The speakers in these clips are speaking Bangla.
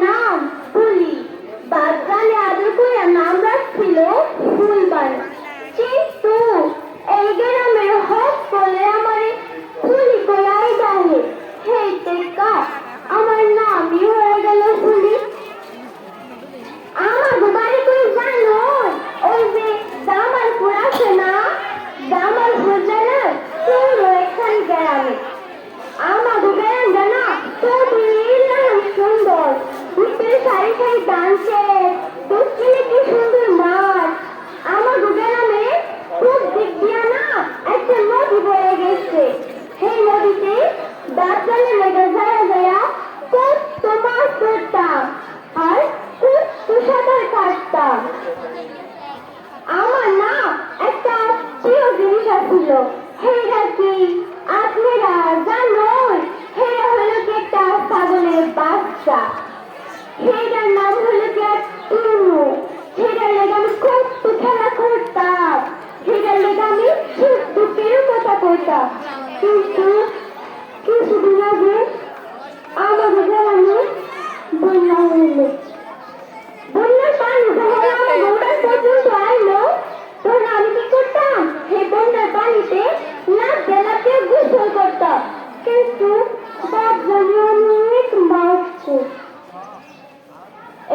নাম ফুলি। বাচ্চালে আদর করে নাম রাখছিল ফুলবান। কিন্তু এই গ্রামের হক বলে আমারে ফুলি কলাই দেয়। হেই টেকা আমার নামই হয়ে গেল ফুলি। আমার বাড়ি কই জানো? ওই যে জামালপুর আছে না, জামালপুর জানা পুরো এখান গ্রামে। আমার গ্রামটা না খুবই সুন্দর। উত্তরে সারি সারি ডান্সে দক্ষিণে কি সুন্দর মাঠ। আমার গ্রামে খুব দিক দিয়া না একটা নদী বয়ে গেছে। সেই নদীতে বাচ্চালে লেগে যায় যায় কত মাছ ধরতাম আর কত সাঁতার কাটতাম। আমার না একটা প্রিয় জিনিস আছিল, সেটা কি আপনারা জানেন? সেটা হলো কি একটা ছাগলের বাচ্চা। সেটার নাম হলো কি টুনু। সেটার লেগে আমি কত খেলা করতাম, সেটার লেগে আমি সুখ দুঃখেরও কথা করতাম। কিন্তু কিছুদিন আগে আমাদের গ্রামে বন্যা হইল। বন্যার পানি যখন আমার গোড়ার পর্যন্ত আইলো, তখন আমি কি করতাম? সেই বন্যার পানিতে নাচতে নাচতে গোসল করতাম। কিন্তু বাপ জানি অনেক মারছে।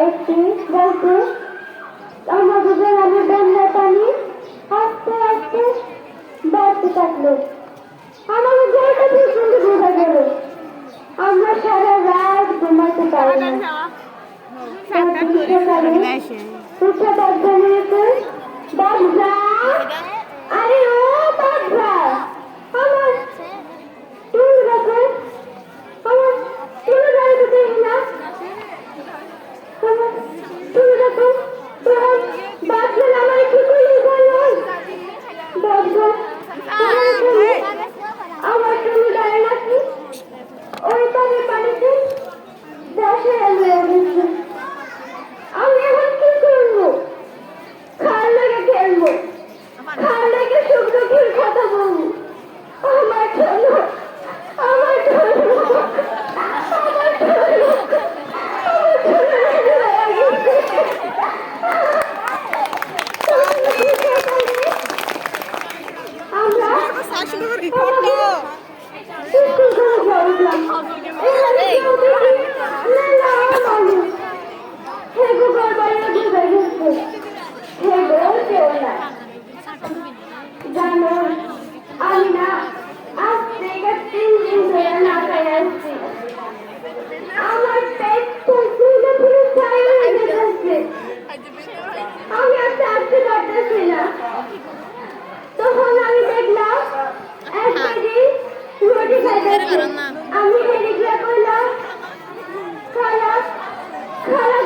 একটি গল্পে আমাদের গ্রামে বন্যার পানি আস্তে আস্তে বাড়তে থাকলো। আমাদের ঘরটা পর্যন্ত ডুবে গেল। আমরা সারা রাত ঘুমাতে পারি না। উঠে বাচ্চা নিয়েছে বাচ্চা। আরে ও বাচ্চা, আমার তুমি দেখো, আমার তুমি গাড়িতে দেখি না, তুমি দেখো তোমার বাচ্চা আমার কি করে গেল? বাচ্চা আমার তুমি গাড়ি নাকি ওই পানিতে দেশে এলে গেছে। আমি এখন কি করবো? খাল লেগে খেলবো, খাল লেগে সুখ দুঃখের কথা বলবো। আমার জন্য আমার জন্য আমার জন্য আমরা জানো আমি না আজ থেকে 3 দিন ধরে না খাই আসছি। আমার পেট ফুলে ফুলে ছাই হয়ে গেছে। আমি আর চাটতে পারতেছি না। তখন আমি দেখলাম এক কেজি রুটি খাইতেছে। আমি হেরে গিয়ে বললাম খালা খালা